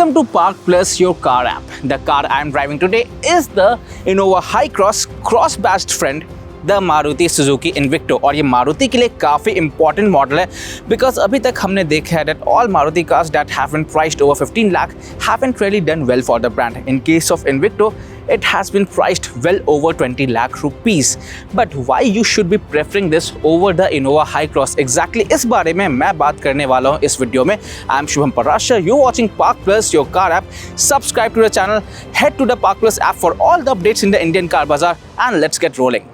Welcome to Park Plus, your car app. The car I am driving today is the Innova HyCross cross-badged friend, the Maruti Suzuki Invicto. और ये मारुति के लिए काफ़ी important model है because अभी तक हमने देखा है that all Maruti cars that have been priced over 15 lakh haven't really done well for the brand. In case of Invicto, it has been priced well over 20 lakh rupees. But why you should be preferring this over the Innova HyCross? Exactly इस बारे में मैं बात करने वाला हूँ इस video में। I am Shubham Parashar. You're watching Park Plus, your car app. Subscribe to the channel. Head to the Park Plus app for all the updates in the Indian car bazaar. And let's get rolling.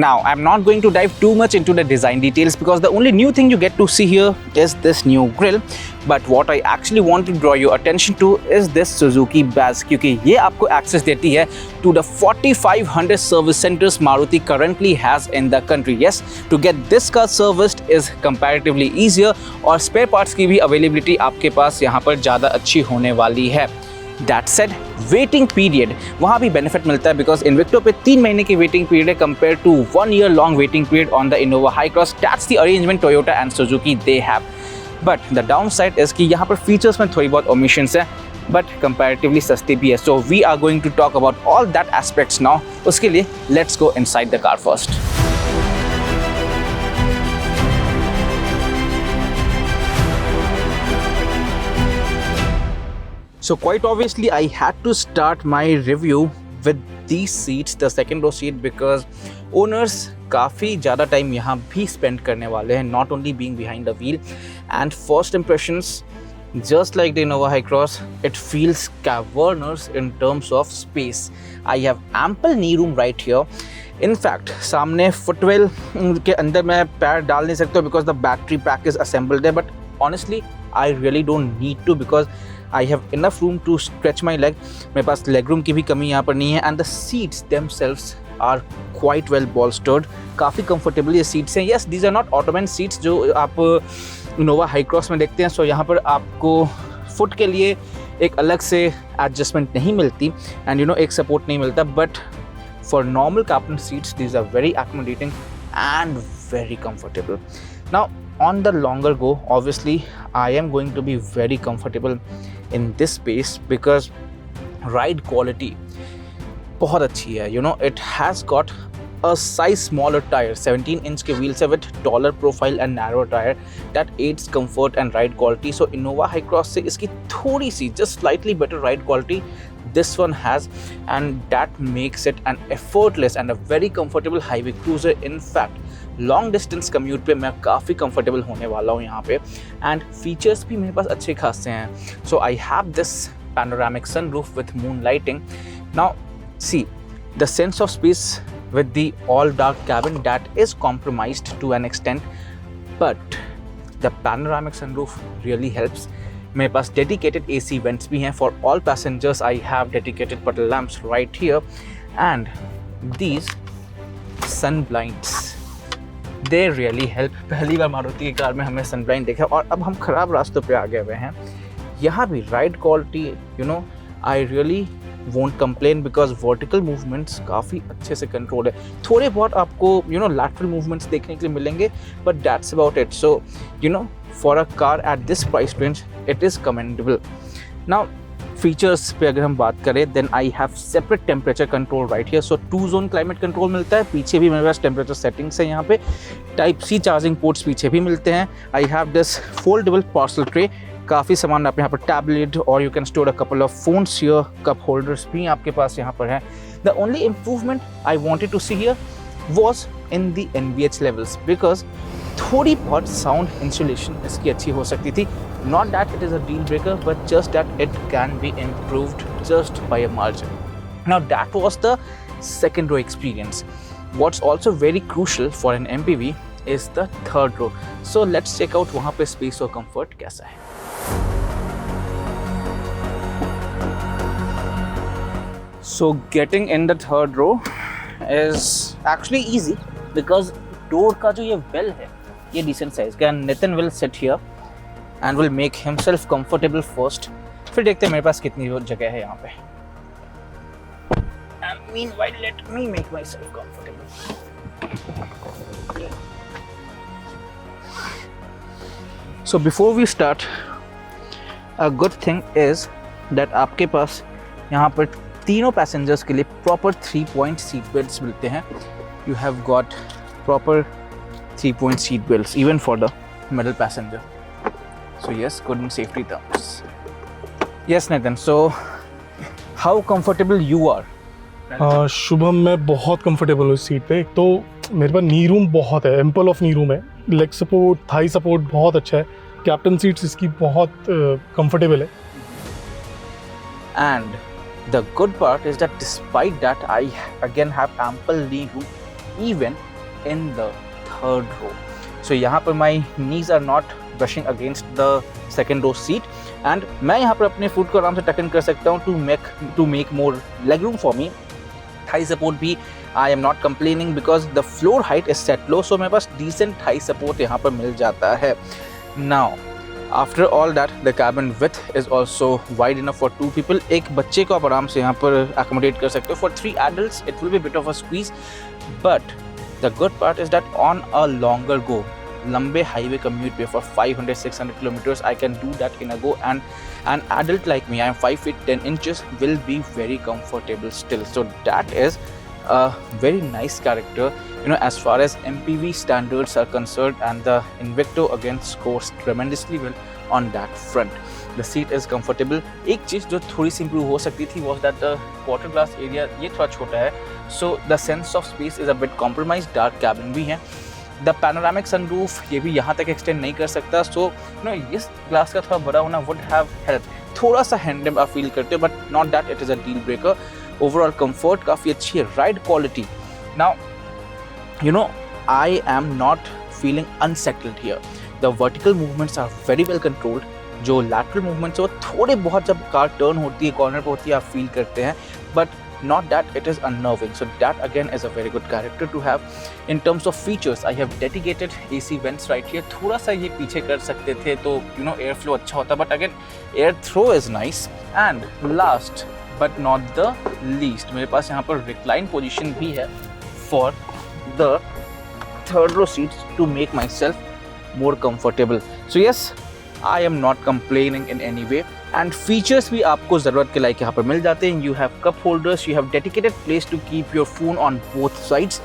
Now, I'm not going to dive too much into the design details because the only new thing you get to see here is this new grille. But what I actually want to draw your attention to is this Suzuki badge, क्योंकि ये आपको access देती है to the 4500 service centers Maruti currently has in the country. Yes, to get this car serviced is comparatively easier और spare parts की भी availability आपके पास यहाँ पर ज़्यादा अच्छी होने वाली है. That said, वेटिंग पीरियड वहाँ भी बेनिफिट मिलता है बिकॉज इन्विक्टो पे 3 महीने की वेटिंग पीरियड है compare to 1 year long waiting period on the Innova Hycross. That's the arrangement Toyota and Suzuki they have. But the downside is कि यहाँ पर फीचर्स में थोड़ी बहुत ओमिशंस है बट कंपैरेटिवली सस्ती भी है. So we are going to talk about all that aspects now. उसके लिए let's go inside the car first. So quite obviously I had to start my review with these seats, the second row seat, because owners काफ़ी ज़्यादा time यहाँ भी spend करने वाले हैं, not only being behind the wheel. And first impressions, just like the Innova HyCross, it feels cavernous in terms of space. I have ample knee room right here. In fact, सामने footwell के अंदर मैं पैर डाल नहीं सकता because the battery pack is assembled there. But honestly, I really don't need to because I have enough room to stretch my leg. मेरे पास leg room की भी कमी यहाँ पर नहीं है. And the seats themselves are quite well bolstered. काफ़ी comfortable ये seats हैं. Yes, these are not Ottoman seats जो आप Innova HyCross में देखते हैं. So यहाँ पर आपको foot के लिए एक अलग से adjustment नहीं मिलती and एक support नहीं मिलता. But for normal captain seats, these are very accommodating and very comfortable. Now, on the longer go, obviously I am going to be very comfortable in this space because ride quality बहुत अच्छी है. It has got a size smaller tire, 17-inch के wheels है with taller profile and narrower tire that aids comfort and ride quality. So Innova HyCross से इसकी थोड़ी सी just slightly better ride quality this one has, and that makes it an effortless and a very comfortable highway cruiser. In fact, long distance commute पे मैं काफ़ी comfortable होने वाला हूँ यहाँ पे. एंड फीचर्स भी मेरे पास अच्छे खासे हैं. So I have this panoramic sunroof with moon lighting. Now see the sense of space with the all dark cabin that is compromised to an extent, but the panoramic sunroof really helps. मेरे पास dedicated AC vents भी हैं for all passengers. I have dedicated puddle lamps right here and these sun blinds, they really help. पहली बार मारुति की car में हमें सन blind देखा और अब हम ख़राब रास्तों पे आ गए हुए हैं. यहाँ भी ride quality I really won't complain because vertical movements काफ़ी अच्छे से कंट्रोल है. थोड़े बहुत आपको लैटरल मूवमेंट्स देखने के लिए मिलेंगे but that's about it. So for a car at this price range it is commendable. Now features पे अगर हम बात करें then I have separate temperature control right here. So 2-zone climate control मिलता है. पीछे भी मेरे पास टेम्परेचर सेटिंग्स है. यहाँ पे टाइप सी चार्जिंग पोर्ट्स पीछे भी मिलते हैं. I have this foldable parcel tray. काफ़ी सामान आप यहाँ पर टैबलेट और you can store a couple of phones here. Cup holders भी आपके पास यहाँ पर है. The only improvement I wanted to see here was in the NVH levels because थोड़ी बहुत साउंड इंसुलेशन इसकी अच्छी हो सकती थी. Not that it is a deal breaker, but just that it can be improved just by a margin. Now that was the second row experience. What's also very crucial for an MPV is the third row. So let's check out वहाँ पे space और comfort कैसा है. So getting in the third row is actually easy because door का जो ये well है ये decent size का. Nathan will sit here and will make himself comfortable first. फिर देखते हैं मेरे पास कितनी जगह है यहाँ पे. And meanwhile, let me make myself comfortable. So before we start, a good thing is that आपके पास यहाँ पर तीनों पैसेंजर्स के लिए प्रॉपर 3-point सीट बेल्ट्स मिलते हैं. You have got proper 3-point seat belts even for the middle passenger. So yes, good in safety terms. Yes, Nathan. So how comfortable you are? Shubham, मैं बहुत कंफर्टेबल हूँ इस seat पे. एक तो मेरे पास नी रूम बहुत है, एम्पल ऑफ नी रूम है. लेग सपोर्ट, थाई सपोर्ट बहुत अच्छा है. कैप्टन सीट्स इसकी बहुत कंफर्टेबल है. And the good part is that despite that, I again have ample knee room even in the third row. So यहाँ पर my knees are not brushing against the second row seat, and मैं यहाँ पर अपने foot को आराम से टक इन कर सकता हूँ to make more leg room for me. Thigh support भी I am not complaining because the floor height is set low, so मेरे पास decent thigh support यहाँ पर मिल जाता है. Now after all that, the cabin width is also wide enough for 2 people. एक बच्चे को आप आराम से यहाँ पर accommodate कर सकते हो. For 3 adults, it will be a bit of a squeeze, but the good part is that on a longer go, लंबे highway commute पे for 500-600 kilometers, I can do that in a go, and an adult like me, I am 5 feet 10 inches, will be very comfortable still. So that is a very nice character, you know, as far as MPV standards are concerned, and the Invicto again scores tremendously well on that front. The seat is comfortable. एक चीज़ जो थोड़ी सी improve हो सकती थी was that the quarter glass area ये थोड़ा छोटा है, so the sense of space is a bit compromised. Dark cabin भी है. The panoramic sunroof ये भी यहाँ तक extend नहीं कर सकता, so you know इस glass का थोड़ा बड़ा होना would have helped. थोड़ा सा hand damp आप feel करते हो, but not that it is a deal breaker. Overall comfort काफ़ी अच्छी है. Ride quality. Now, you know, I am not feeling unsettled here. The vertical movements are very well controlled. जो lateral movements है वो थोड़े बहुत जब कार टर्न होती है, कॉर्नर पे होती है, आप फील करते हैं, but not that it is unnerving. So that again is a very good character to have. In terms of features, I have dedicated AC vents right here. थोड़ा सा ये पीछे कर सकते थे तो you know airflow अच्छा होता, but again air throw is nice. And last but not the least, मेरे पास यहाँ पर recline position भी है for the third row seats to make myself more comfortable. So yes, I am not complaining in any way. And features भी आपको ज़रूरत के लायक यहाँ पर मिल जाते हैं. You have cup holders, you have dedicated place to keep your phone on both sides,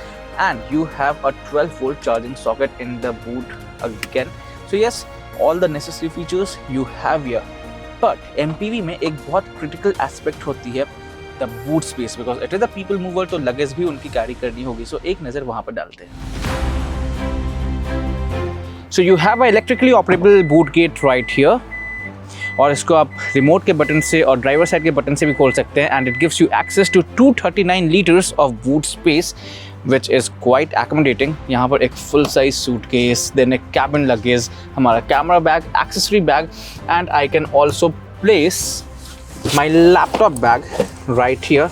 and you have a 12-volt charging socket in the boot again. So yes, all the necessary features you have here. But MPV में एक बहुत critical aspect होती है the boot space, because it is a people mover, तो luggage भी उनकी carry करनी होगी. So एक नज़र वहाँ पर डालते हैं. So you have an electrically operable boot gate right here, और इसको आप रिमोट के बटन से और ड्राइवर साइड के बटन से भी खोल सकते हैं, and it gives you access to 239 liters of boot space, which is quite accommodating. यहाँ पर एक full size suitcase, then एक cabin luggage, हमारा camera bag, accessory bag, and I can also place my laptop bag right here,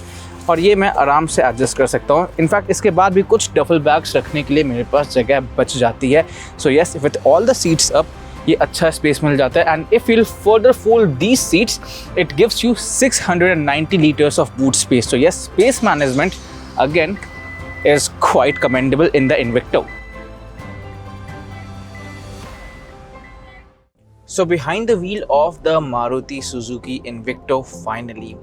और ये मैं आराम से एडजस्ट कर सकता हूँ. इनफैक्ट इसके बाद भी कुछ डफल बैग्स रखने के लिए मेरे पास जगह बच जाती है. So yes, with all the seats up ये अच्छा स्पेस मिल जाता है, and if you further fold these seats it gives you 690 litres of boot space. So yes, space management again is quite commendable in the Invicto. So behind the wheel of the Maruti Suzuki Invicto finally,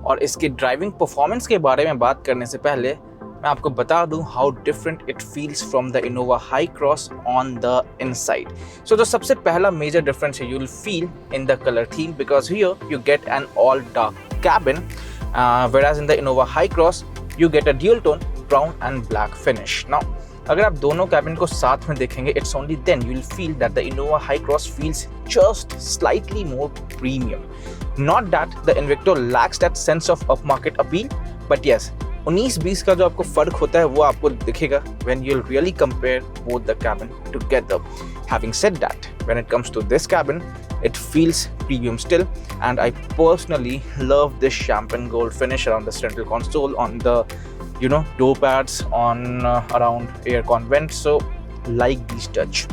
और इसके driving performance के बारे में बात करने से पहले मैं आपको बता दूं how different it feels from the Innova HyCross on the inside. So जो सबसे पहला major difference है, you'll feel in the color theme, because here you get an all dark cabin, whereas in the Innova HyCross you get a dual tone brown and black finish. Now अगर आप दोनों cabin को साथ में देखेंगे, it's only then you will feel that the Innova HyCross feels just slightly more premium. Not that the Invicto lacks that sense of upmarket appeal, but yes 19-20 का जो आपको फर्क होता है वो आपको दिखेगा when you'll really compare both the cabin together. Having said that, when it comes to this cabin, it feels premium still, and I personally love this champagne gold finish around the central console, on the door pads, on around aircon vents. So like these touch.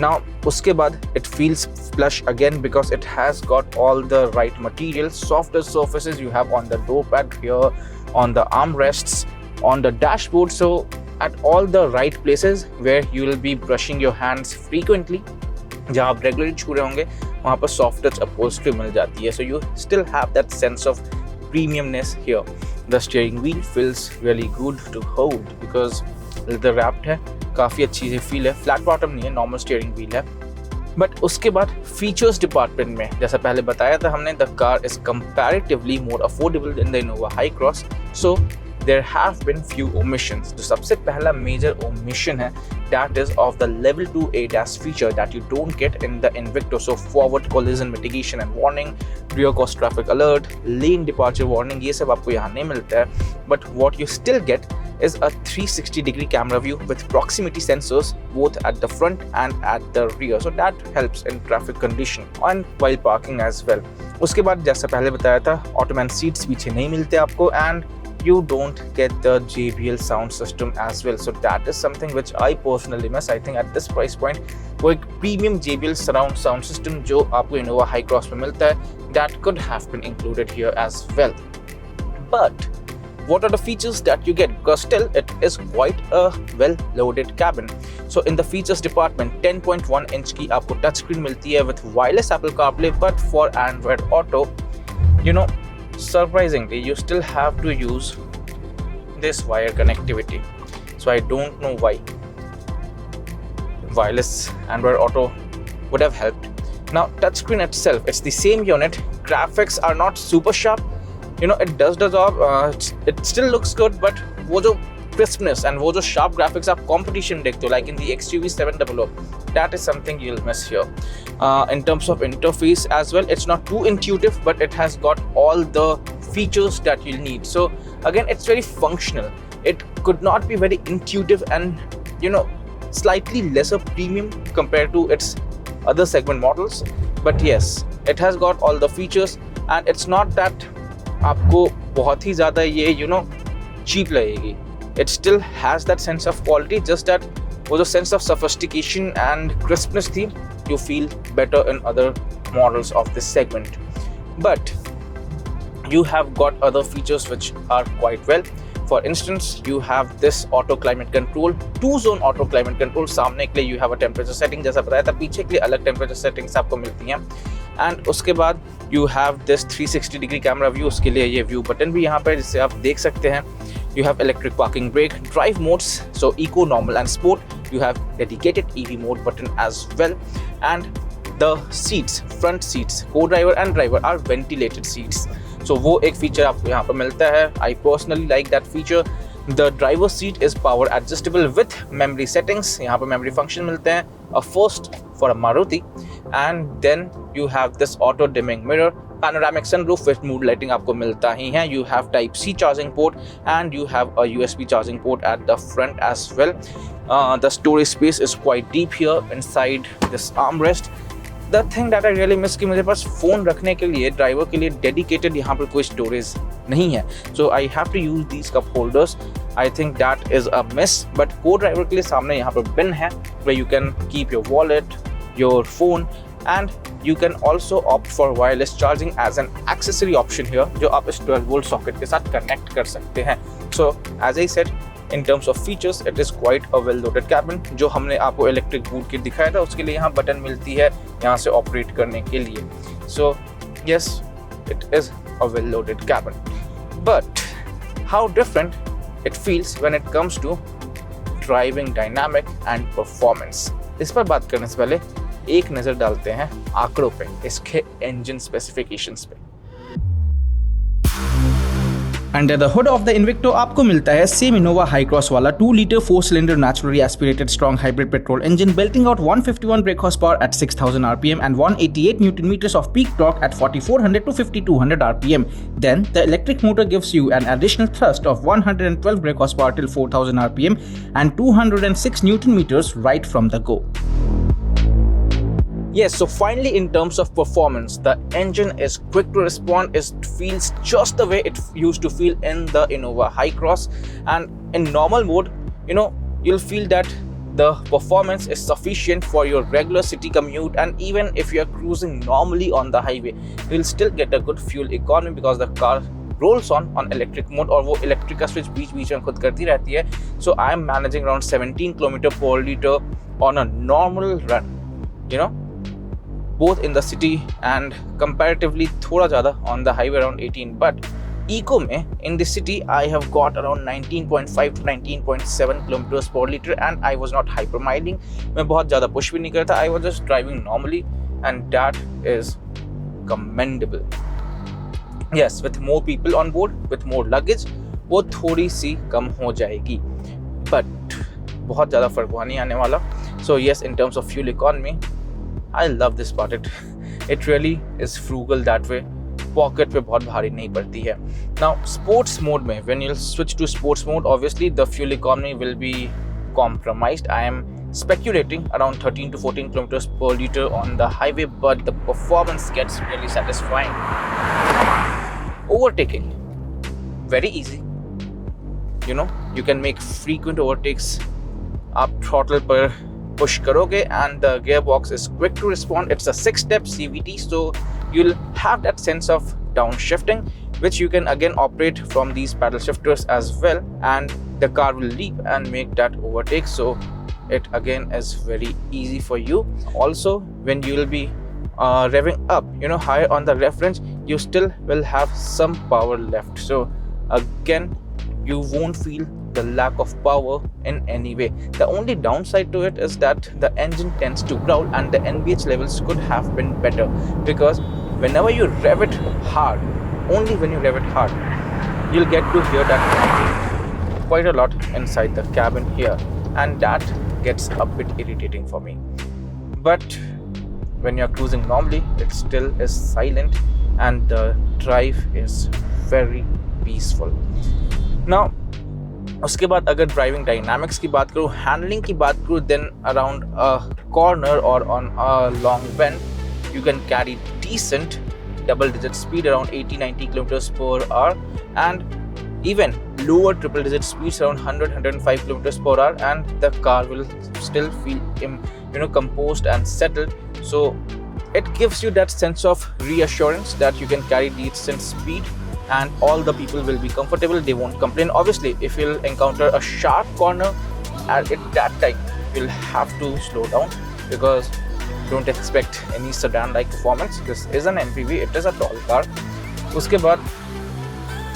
Now uske baad it feels plush again because it has got all the right materials, softer surfaces you have on the door pad here, on the armrests, on the dashboard, so at all the right places where you will be brushing your hands frequently. जहाँ आप regularly छू रहे होंगे वहाँ पर soft touch upholstery मिल जाती है, so you still have that sense of premiumness here. The steering wheel feels really good to hold because leather wrapped है, काफ़ी अच्छी सी फील है, फ्लैट बॉटम नहीं है, नॉर्मल स्टीयरिंग व्हील है। बट उसके बाद फीचर्स डिपार्टमेंट में जैसा पहले बताया था हमने, the car is comparatively more affordable in the Innova Hycross, so there have been few omissions. जो सबसे पहला major omission है that is of the level 2 ADAS feature that you don't get in the Invicto. So forward collision mitigation and warning, rear cross traffic alert, lane departure warning, ये सब आपको यहाँ नहीं मिलता है. But what you still get is a 360-degree camera view with proximity sensors both at the front and at the rear. So that helps in traffic condition and while parking as well. उसके बाद जैसा पहले बताया था, ottoman seats पीछे नहीं मिलते आपको and you don't get the JBL sound system as well. So that is something which I personally miss. I think at this price point वो एक premium JBL surround sound system जो आपको Innova HyCross में मिलता है, that could have been included here as well. But what are the features that you get? Because still it is quite a well-loaded cabin. So in the features department, 10.1 inch की आपको touch screen मिलती है with wireless Apple CarPlay, but for Android Auto, you know, surprisingly you still have to use this wire connectivity. So I don't know why. Wireless Android Auto would have helped. Now touchscreen itself, it's the same unit. Graphics are not super sharp. You know, it does the job. It still looks good, but वो जो crispness and वो जो sharp graphics आप competition देखते हो, like in the XUV 700, that is something you'll miss here. In terms of interface as well, it's not too intuitive, but it has got all the features that you'll need. So again, it's very functional. It could not be very intuitive and, you know, slightly lesser premium compared to its other segment models. But yes, it has got all the features and it's not that आपको बहुत ही ज़्यादा ये, you know, cheap लगेगी. It still has that sense of quality, just that वो जो sense of sophistication and crispness थी, you feel better in other models of this segment. But you have got other features which are quite well. For instance, you have this auto climate control, 2-zone auto climate control. सामने के लिए you have a temperature setting, जैसा बताया था, पीछे के लिए अलग temperature settings आपको मिलती हैं. And उसके बाद you have this 360-degree camera view, उसके लिए ये view button भी यहाँ पर जिससे आप देख सकते हैं. You have electric parking brake, drive modes, so eco, normal and sport. You have dedicated EV mode button as well. And the seats, front seats, co-driver and driver are ventilated seats. So वो एक feature आपको यहाँ पर मिलता है. I personally like that feature. The driver seat is power adjustable with memory settings. यहाँ पर memory function मिलते हैं. A first for a Maruti. And then you have this auto dimming mirror, panoramic sunroof with mood lighting आपको मिलता ही है. You have Type C charging port and you have a USB charging port at the front as well. The storage space is quite deep here inside this armrest. The thing that I really miss कि मेरे पास phone रखने के लिए, driver के लिए dedicated यहाँ पर कोई स्टोरेज नहीं है. So I have to use these cup holders. I think that is a miss. But co-driver के लिए सामने यहाँ पर bin है where you can keep your wallet, your phone, and you can also opt for wireless charging as an accessory option here, जो आप इस 12 volt socket के साथ connect कर सकते हैं. So as I said, in terms of features, it is quite a well-loaded cabin. जो हमने आपको electric boot kit दिखाया था, उसके लिए यहाँ बटन मिलती है यहाँ से ऑपरेट करने के लिए. So yes, it is a well-loaded cabin. But how different it feels when it comes to driving dynamic and performance. इस पर बात करने से पहले एक नज़र डालते हैं आंकड़ों पे, इसके इंजन स्पेसिफिकेशंस पे. Under the hood of the Invicto आपको मिलता है सेम Innova HyCross वाला 2-liter 4-cylinder naturally aspirated strong hybrid petrol engine belting out 151 brake horsepower at 6000 rpm and 188 Newton meters of peak torque at 4400 to 5200 rpm. Then the electric motor gives you an additional thrust of 112 brake horsepower till 4000 rpm and 206 Newton meters right from the go. Yes, so finally in terms of performance, the engine is quick to respond. It feels just the way it used to feel in the Innova HyCross, and in normal mode, you know, you'll feel that the performance is sufficient for your regular city commute, and even if you're cruising normally on the highway, you'll still get a good fuel economy because the car rolls on electric mode, और वो electric का switch बीच में खुद करती रहती है. So I'm managing around 17 km per liter on a normal run, you know. both in the city and comparatively thoda ज़्यादा on the highway around 18, but eco में in the city I have got around 19.5 to 19.7 kilometers per liter and I was not hypermiling. मैं बहुत ज़्यादा push भी नहीं कर रहा था, I was just driving normally and that is commendable. Yes, with more people on board, with more luggage, वो थोड़ी सी कम हो जाएगी, but बहुत ज़्यादा फर्क वहाँ नहीं आने वाला. So yes, in terms of fuel economy, I love this part. It really is frugal that way. Pocket पे बहुत भारी नहीं पड़ती है. Now sports mode में, when you'll switch to sports mode, obviously the fuel economy will be compromised. I am speculating around 13 to 14 kilometers per liter on the highway, but the performance gets really satisfying. Overtaking, very easy. You know, you can make frequent overtakes. आप throttle पर push करोगे and the gearbox is quick to respond. It's a 6-step CVT, so you'll have that sense of downshifting, which you can again operate from these paddle shifters as well, and the car will leap and make that overtake. So it again is very easy for you. Also, when you will be revving up, you know, higher on the reference, you still will have some power left. So again, you won't feel the lack of power in any way. The only downside to it is that the engine tends to growl and the NVH levels could have been better, because whenever you rev it hard, only when you rev it hard, you'll get to hear that quite a lot inside the cabin here, and that gets a bit irritating for me. But when you're cruising normally, it still is silent and the drive is very peaceful. Now उसके बाद अगर driving dynamics की बात करूँ, handling की बात करूँ, then around a corner और on a long bend you can carry decent double digit speed around 80-90 kilometers per hour, and even lower triple digit speeds around 100-105 kilometers per hour, and the car will still feel composed and settled. So it gives you that sense of reassurance that you can carry decent speed and all the people will be comfortable, they won't complain. Obviously, if you'll encounter a sharp corner at that time, you'll have to slow down, because don't expect any sedan like performance. This is an MPV, it is a tall car. उसके बाद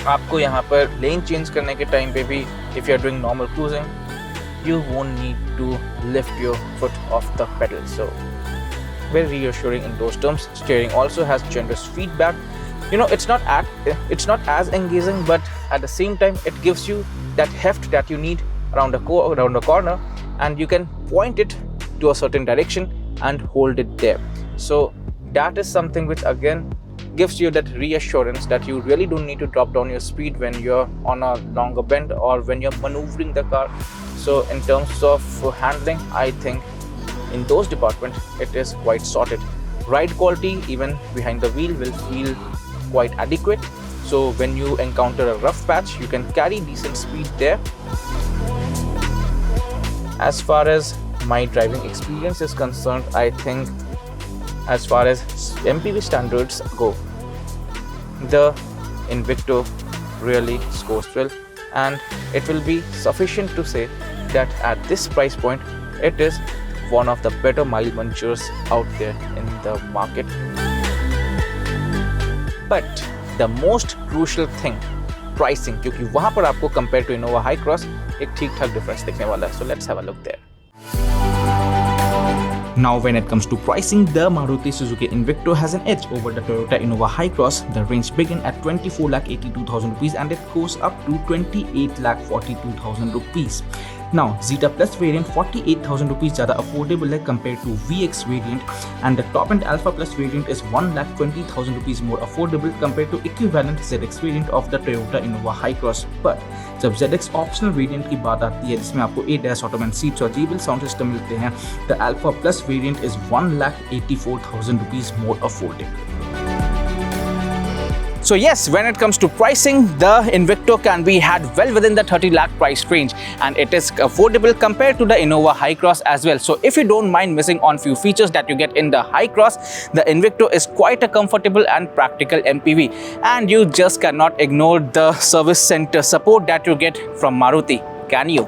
आपको यहाँ पर lane change करने के time पे भी, if you are doing normal cruising, you won't need to lift your foot off the pedal. So very reassuring in those terms. Steering also has generous feedback. You know, it's not as engaging, but at the same time it gives you that heft that you need around a corner, and you can point it to a certain direction and hold it there. So that is something which again gives you that reassurance that you really don't need to drop down your speed when you're on a longer bend or when you're maneuvering the car. So in terms of handling, I think in those departments it is quite sorted. Ride quality even behind the wheel will feel quite adequate. So when you encounter a rough patch, you can carry decent speed there. As far as my driving experience is concerned, I think as far as MPV standards go, the Invicto really scores well, and it will be sufficient to say that at this price point, it is one of the better mile munchers out there in the market. But the most crucial thing, pricing, क्योंकि वहाँ पर आपको compared to Innova HyCross एक ठीक-ठाक difference दिखने वाला है. So let's have a look there. Now when it comes to pricing, the Maruti Suzuki Invicto has an edge over the Toyota Innova HyCross. The range begins at 24,82,000 rupees and it goes up to 28,42,000 rupees. Now Zeta Plus variant 48,000 rupees ज़्यादा affordable है compared to VX variant, and the top end Alpha Plus variant is 1,20,000 rupees more affordable compared to equivalent ZX variant of the Toyota Innova HyCross. But जब ZX optional variant की बात आती है जिसमें आपको ADAS Automatic Seats और JBL sound system मिलते हैं, the Alpha Plus variant is 1,84,000 rupees more affordable. So yes, when it comes to pricing, the Invicto can be had well within the 30 lakh price range, and it is affordable compared to the Innova HyCross as well. So if you don't mind missing on few features that you get in the HyCross, the Invicto is quite a comfortable and practical MPV, and you just cannot ignore the service center support that you get from Maruti, can you?